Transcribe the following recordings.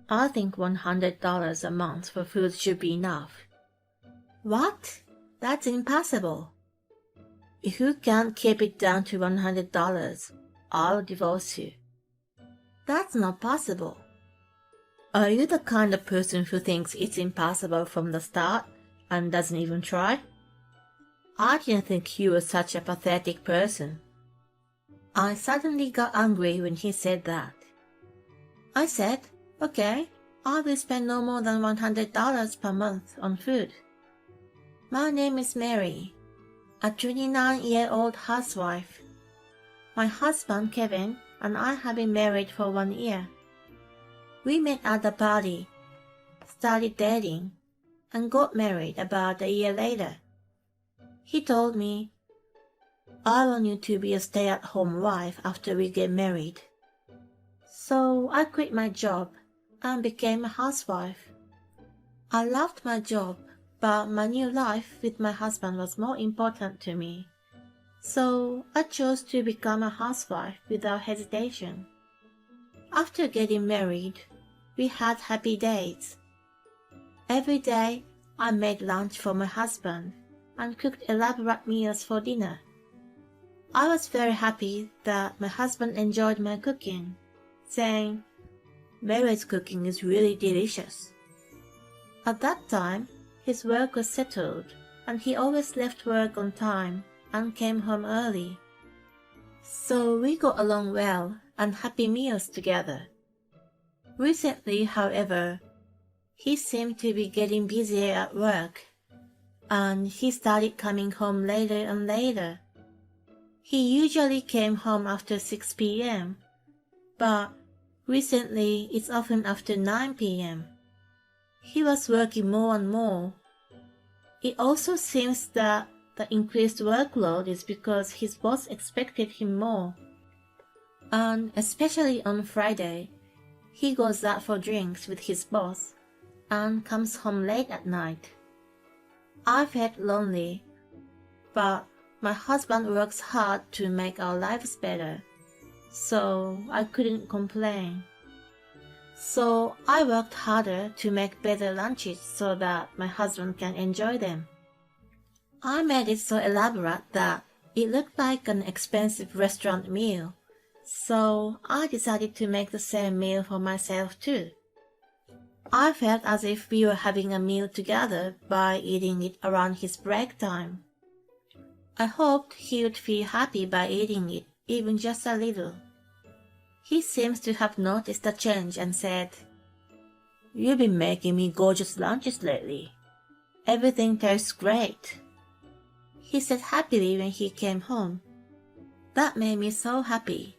I think $100 a month for food should be enough. What? That's impossible. If you can't keep it down to $100, I'll divorce you. That's not possible. Are you the kind of person who thinks it's impossible from the start and doesn't even try? I didn't think you were such a pathetic person. I suddenly got angry when he said that. I said, okay, I will spend no more than $100 per month on food. My name is Mary, a 29-year-old housewife. My husband, Kevin, and I have been married for 1 year. We met at a party, started dating, and got married about a year later. He told me, I want you to be a stay-at-home wife after we get married. So I quit my job and became a housewife. I loved my job, but my new life with my husband was more important to me. So I chose to become a housewife without hesitation. After getting married, we had happy days. Every day, I made lunch for my husband and cooked elaborate meals for dinner. I was very happy that my husband enjoyed my cooking, saying, Mary's cooking is really delicious. At that time, his work was settled and he always left work on time and came home early. So we got along well and happy meals together. Recently, however, he seemed to be getting busier at work, and he started coming home later and later. He usually came home after 6 p.m., but recently it's often after 9 p.m. He was working more and more. It also seems that the increased workload is because his boss expected him more. And especially on Friday, he goes out for drinks with his boss and comes home late at night. I felt lonely, but my husband works hard to make our lives better, so I couldn't complain. So I worked harder to make better lunches so that my husband can enjoy them. I made it so elaborate that it looked like an expensive restaurant meal, so I decided to make the same meal for myself too. I felt as if we were having a meal together by eating it around his break time. I hoped he would feel happy by eating it, even just a little. He seems to have noticed the change and said, You've been making me gorgeous lunches lately. Everything tastes great. He said happily when he came home. That made me so happy.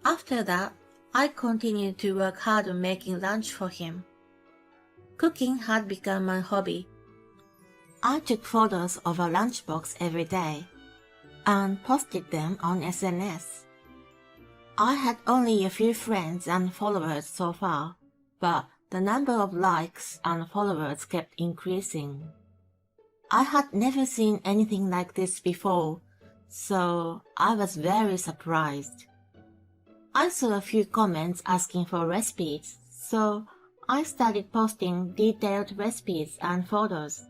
After that, I continued to work hard on making lunch for him. Cooking had become my hobby. I took photos of our lunchbox every day and posted them on SNS. I had only a few friends and followers so far, but the number of likes and followers kept increasing. I had never seen anything like this before, so I was very surprised. I saw a few comments asking for recipes, so I started posting detailed recipes and photos.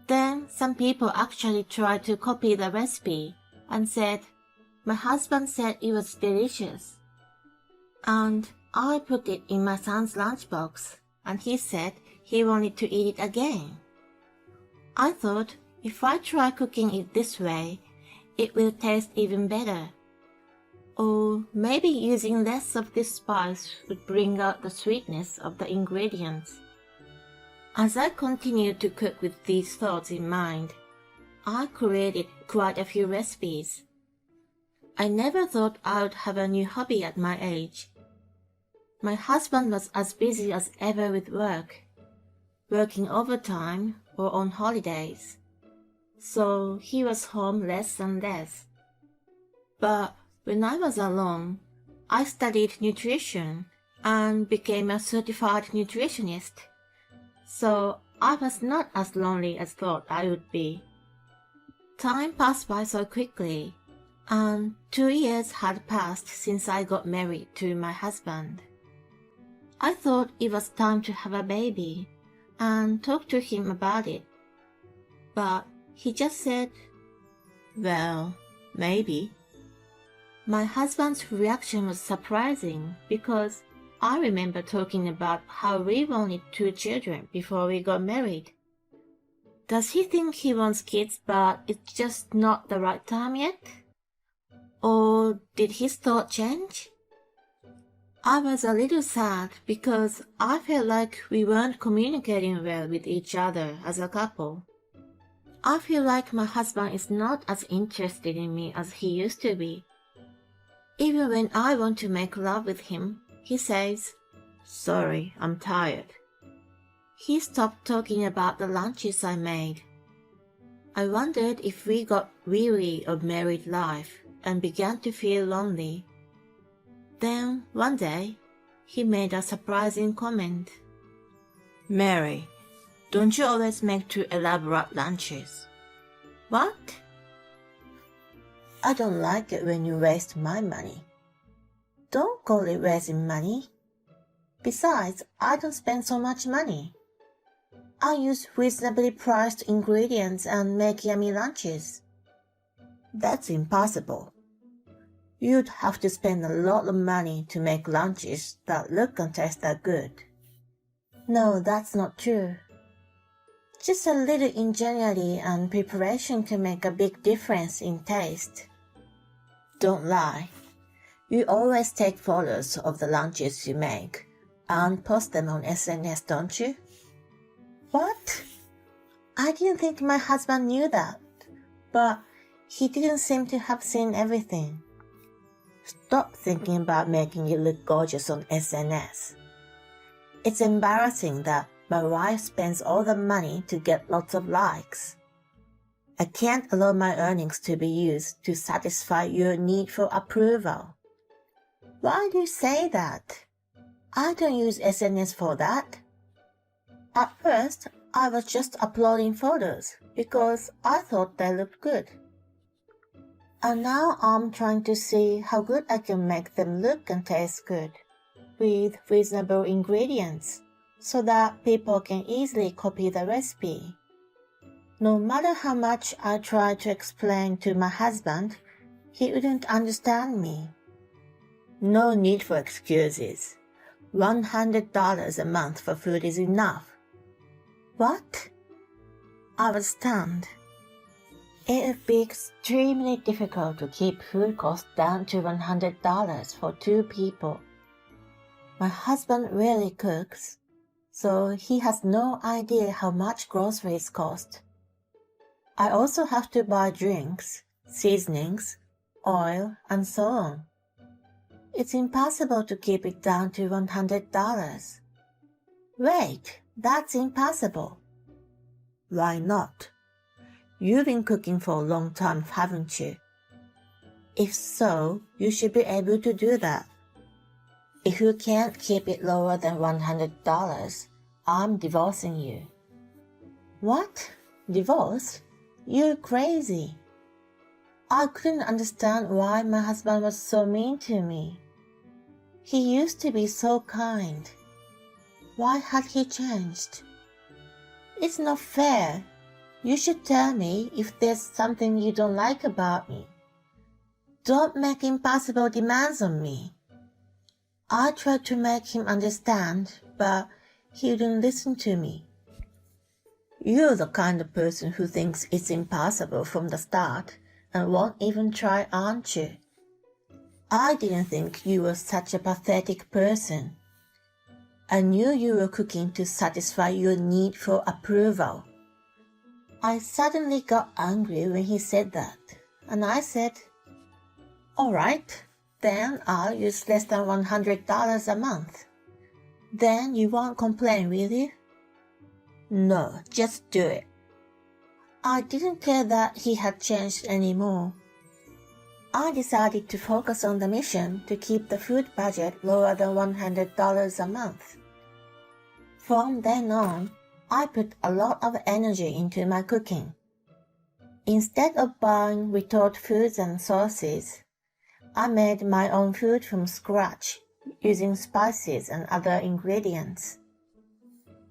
Then some people actually tried to copy the recipe and said, My husband said it was delicious. And I put it in my son's lunchbox, and he said he wanted to eat it again. I thought, if I try cooking it this way, it will taste even better. Or maybe using less of this spice would bring out the sweetness of the ingredients. As I continued to cook with these thoughts in mind, I created quite a few recipes. I never thought I would have a new hobby at my age. My husband was as busy as ever with work, working overtime or on holidays, so he was home less and less. But when I was alone, I studied nutrition and became a certified nutritionist, so I was not as lonely as thought I would be. Time passed by so quickly, and 2 years had passed since I got married to my husband. I thought it was time to have a baby and talk to him about it. But he just said, "Well, maybe." My husband's reaction was surprising because I remember talking about how we wanted 2 children before we got married. Does he think he wants kids but it's just not the right time yet? Or did his thought change? I was a little sad because I felt like we weren't communicating well with each other as a couple. I feel like my husband is not as interested in me as he used to be. Even when I want to make love with him, he says, "Sorry, I'm tired." He stopped talking about the lunches I made. I wondered if we got weary of married life and began to feel lonely. Then, one day, he made a surprising comment. "Mary, don't you always make too elaborate lunches?" "What?" "I don't like it when you waste my money." "Don't call it wasting money. Besides, I don't spend so much money. I use reasonably priced ingredients and make yummy lunches." "That's impossible. You'd have to spend a lot of money to make lunches that look and taste that good." "No, that's not true. Just a little ingenuity and preparation can make a big difference in taste." "Don't lie. You always take photos of the lunches you make and post them on SNS, don't you?" "What? I didn't think my husband knew that, but he didn't seem to have seen everything." "Stop thinking about making it look gorgeous on SNS. It's embarrassing that my wife spends all the money to get lots of likes. I can't allow my earnings to be used to satisfy your need for approval." "Why do you say that? I don't use SNS for that. At first, I was just uploading photos because I thought they looked good. And now I'm trying to see how good I can make them look and taste good with reasonable ingredients so that people can easily copy the recipe. No matter how much I try to explain to my husband, he wouldn't understand me." "No need for excuses. $100 a month for food is enough." "What?" I was stunned. It would be extremely difficult to keep food costs down to $100 for 2 people. My husband rarely cooks, so he has no idea how much groceries cost. I also have to buy drinks, seasonings, oil, and so on. It's impossible to keep it down to $100. "Wait, that's impossible." "Why not? You've been cooking for a long time, haven't you? If so, you should be able to do that. If you can't keep it lower than $100, I'm divorcing you." "What? Divorce? You're crazy." I couldn't understand why my husband was so mean to me. He used to be so kind. Why had he changed? "It's not fair. You should tell me if there's something you don't like about me. Don't make impossible demands on me." I tried to make him understand, but he wouldn't listen to me. "You're the kind of person who thinks it's impossible from the start and won't even try, aren't you? I didn't think you were such a pathetic person. I knew you were cooking to satisfy your need for approval." I suddenly got angry when he said that, and I said, "All right, then I'll use less than $100 a month. Then you won't complain, will you?" "No, just do it." I didn't care that he had changed anymore. I decided to focus on the mission to keep the food budget lower than $100 a month. From then on, I put a lot of energy into my cooking. Instead of buying retold foods and sauces, I made my own food from scratch using spices and other ingredients.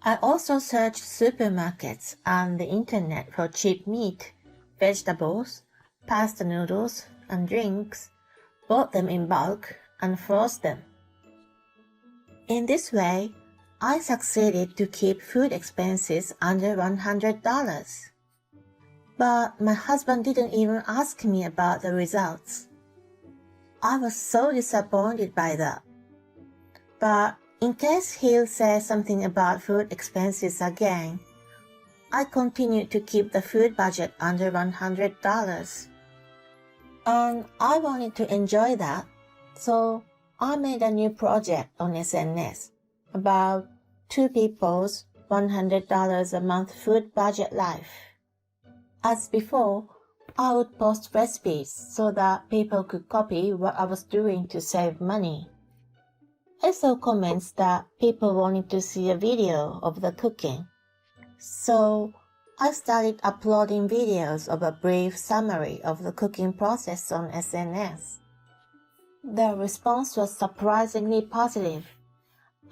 I also searched supermarkets and the internet for cheap meat, vegetables, pasta noodles, and drinks, bought them in bulk, and froze them. In this way, I succeeded to keep food expenses under $100. But my husband didn't even ask me about the results. I was so disappointed by that. But in case he'll say something about food expenses again, I continued to keep the food budget under $100. And I wanted to enjoy that, so I made a new project on SNS about two people's $100 a month food budget life. As before, I would post recipes so that people could copy what I was doing to save money. I saw comments that people wanted to see a video of the cooking, so I started uploading videos of a brief summary of the cooking process on SNS. The response was surprisingly positive,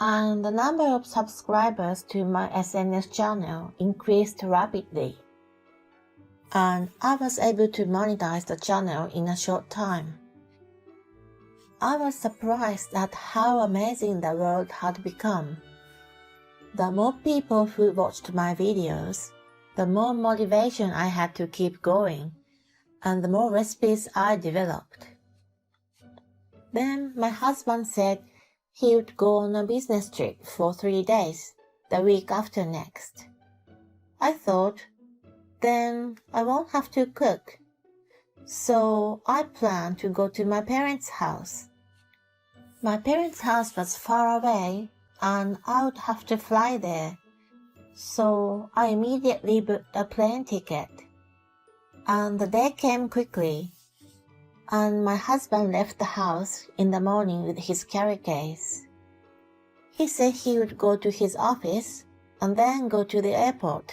and the number of subscribers to my SNS channel increased rapidly, and I was able to monetize the channel in a short time. I was surprised at how amazing the world had become. The more people who watched my videos, the more motivation I had to keep going, and the more recipes I developed. Then my husband said he would go on a business trip for 3 days, the week after next. I thought, then I won't have to cook. So I planned to go to my parents' house. My parents' house was far away, and I would have to fly there. So I immediately booked a plane ticket. And the day came quickly, and my husband left the house in the morning with his carry case. He said he would go to his office and then go to the airport.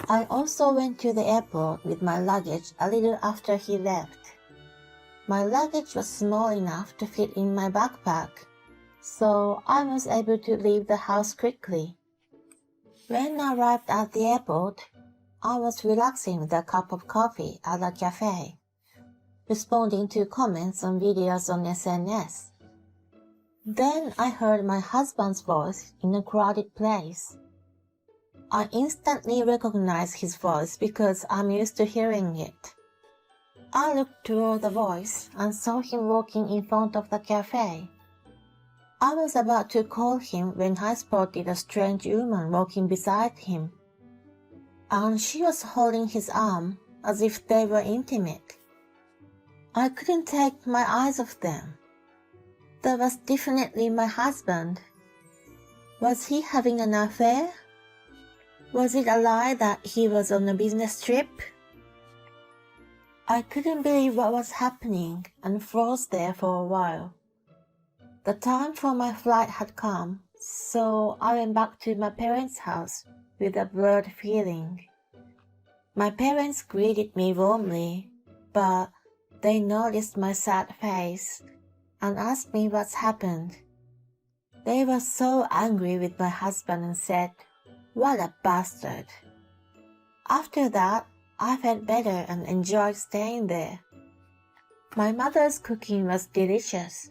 I also went to the airport with my luggage a little after he left. My luggage was small enough to fit in my backpack, so I was able to leave the house quickly. When I arrived at the airport, I was relaxing with a cup of coffee at a cafe, responding to comments on videos on SNS. Then I heard my husband's voice in a crowded place. I instantly recognized his voice because I'm used to hearing it. I looked toward the voice and saw him walking in front of the cafe. I was about to call him when I spotted a strange woman walking beside him, and she was holding his arm as if they were intimate. I couldn't take my eyes off them. That was definitely my husband. Was he having an affair? Was it a lie that he was on a business trip? I couldn't believe what was happening and froze there for a while. The time for my flight had come, so I went back to my parents' house with a blurred feeling. My parents greeted me warmly, but they noticed my sad face and asked me what's happened. They were so angry with my husband and said, "What a bastard." After that, I felt better and enjoyed staying there. My mother's cooking was delicious,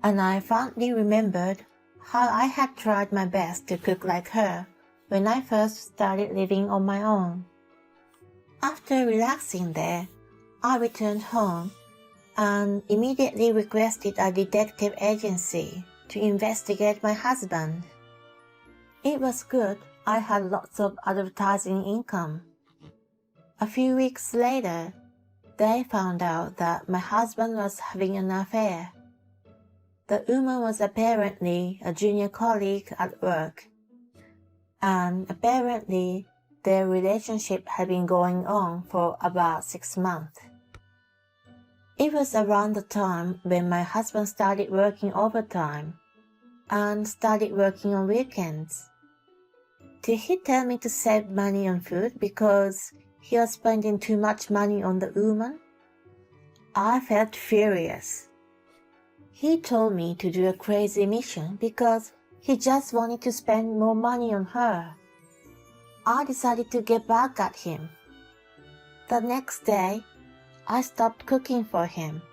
and I fondly remembered how I had tried my best to cook like her when I first started living on my own. After relaxing there, I returned home and immediately requested a detective agency to investigate my husband. It was good. I had lots of advertising income. A few weeks later, they found out that my husband was having an affair. The woman was apparently a junior colleague at work, and apparently their relationship had been going on for about 6 months. It was around the time when my husband started working overtime and started working on weekends. Did he tell me to save money on food because he was spending too much money on the woman? I felt furious. He told me to do a crazy mission because he just wanted to spend more money on her. I decided to get back at him. The next day, I stopped cooking for him.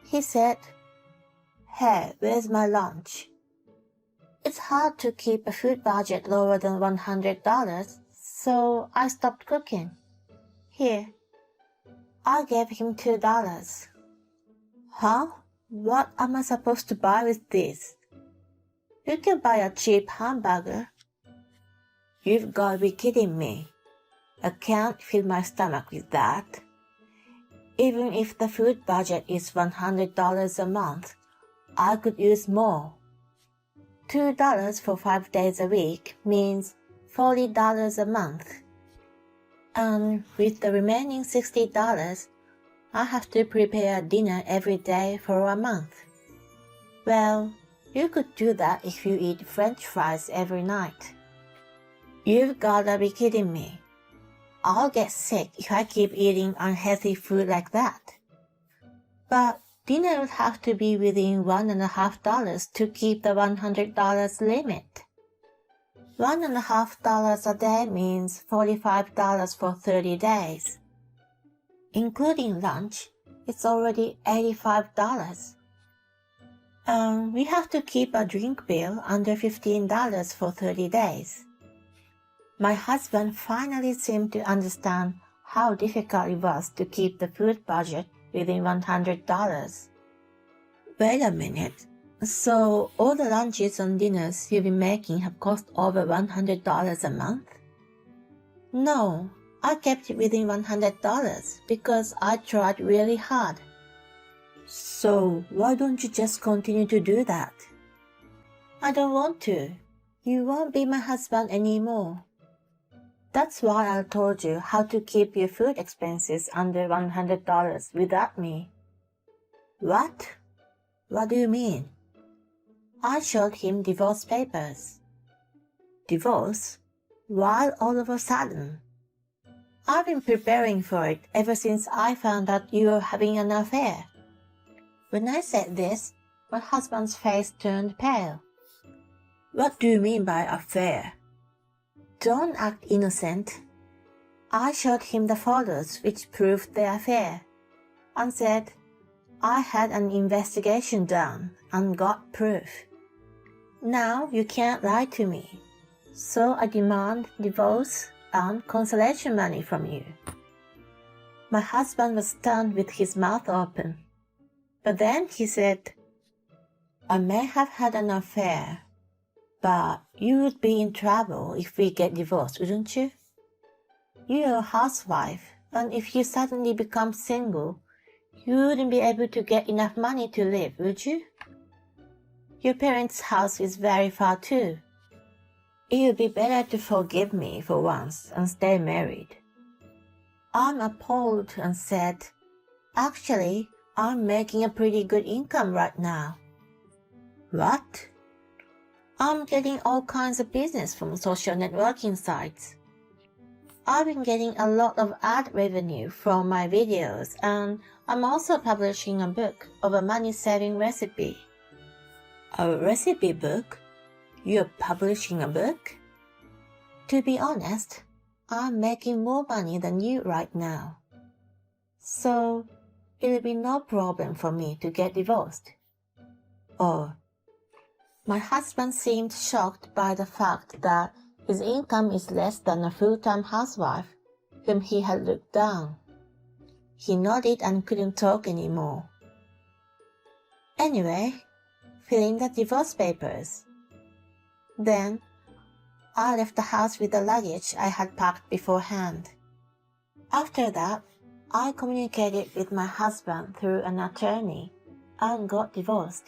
He said, "Hey, where's my lunch?" It's hard to keep a food budget lower than $100, so I stopped cooking. Here, I gave him $2. Huh? What am I supposed to buy with this? You can buy a cheap hamburger. You've got to be kidding me. I can't fill my stomach with that. Even if the food budget is $100 a month, I could use more. $2 for 5 days a week means $40 a month. And with the remaining $60, I have to prepare dinner every day for a month. Well, you could do that if you eat French fries every night. You've gotta be kidding me. I'll get sick if I keep eating unhealthy food like that. But dinner would have to be within $1.50 to keep the $100 limit. $1.50 a day means $45 for 30 days. Including lunch, it's already $85. And we have to keep a drink bill under $15 for 30 days. My husband finally seemed to understand how difficult it was to keep the food budget within $100. Wait a minute. So all the lunches and dinners you've been making have cost over $100 a month? No, I kept it within $100 because I tried really hard. So why don't you just continue to do that? I don't want to. You won't be my husband anymore. That's why I told you how to keep your food expenses under $100 without me. What? What do you mean? I showed him divorce papers. Divorce? Why all of a sudden? I've been preparing for it ever since I found out you were having an affair. When I said this, my husband's face turned pale. What do you mean by affair? Don't act innocent. I showed him the photos which proved the affair and said I had an investigation done and got proof. Now you can't lie to me, so I demand divorce and consolation money from you. My husband was stunned with his mouth open. But then he said, I may have had an affair, but you would be in trouble if we get divorced, wouldn't you? You're a housewife, and if you suddenly become single, you wouldn't be able to get enough money to live, would you? Your parents' house is very far too. It would be better to forgive me for once and stay married. I'm appalled and said, actually, I'm making a pretty good income right now. What? I'm getting all kinds of business from social networking sites. I've been getting a lot of ad revenue from my videos, and I'm also publishing a book of a money-saving recipe. A recipe book? You're publishing a book? To be honest, I'm making more money than you right now. So, it'll be no problem for me to get divorced. Oh. My husband seemed shocked by the fact that his income is less than a full-time housewife whom he had looked down. He nodded and couldn't talk anymore. Anyway, fill in the divorce papers. Then, I left the house with the luggage I had packed beforehand. After that, I communicated with my husband through an attorney and got divorced.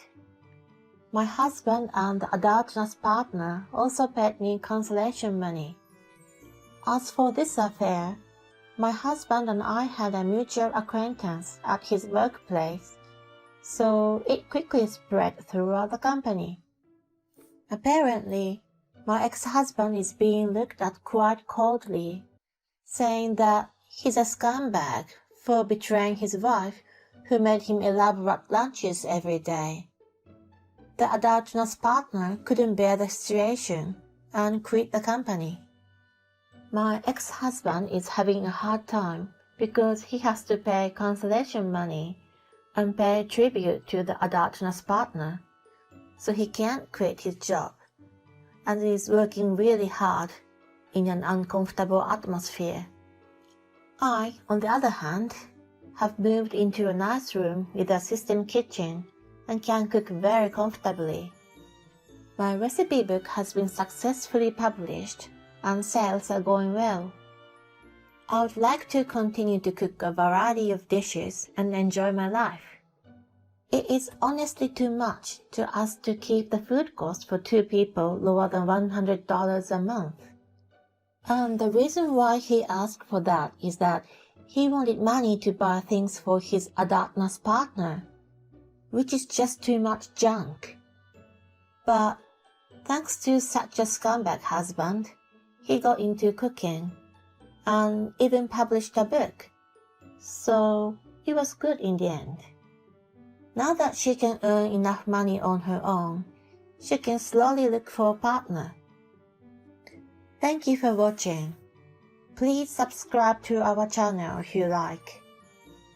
My husband and the adulterous partner also paid me consolation money. As for this affair, my husband and I had a mutual acquaintance at his workplace, so it quickly spread throughout the company. Apparently, my ex-husband is being looked at quite coldly, saying that he's a scumbag for betraying his wife who made him elaborate lunches every day. The adulterous partner couldn't bear the situation and quit the company. My ex-husband is having a hard time because he has to pay consolation money and pay tribute to the adulterous partner, so he can't quit his job and is working really hard in an uncomfortable atmosphere. I, on the other hand, have moved into a nice room with a system kitchen and can cook very comfortably. My recipe book has been successfully published and sales are going well. I would like to continue to cook a variety of dishes and enjoy my life. It is honestly too much to ask to keep the food cost for 2 people lower than $100 a month. And the reason why he asked for that is that he wanted money to buy things for his adulterous partner, which is just too much junk. But thanks to such a scumbag husband, he got into cooking and even published a book. So it was good in the end. Now that she can earn enough money on her own, she can slowly look for a partner. Thank you for watching. Please subscribe to our channel if you like.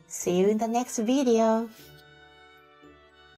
See you in the next video.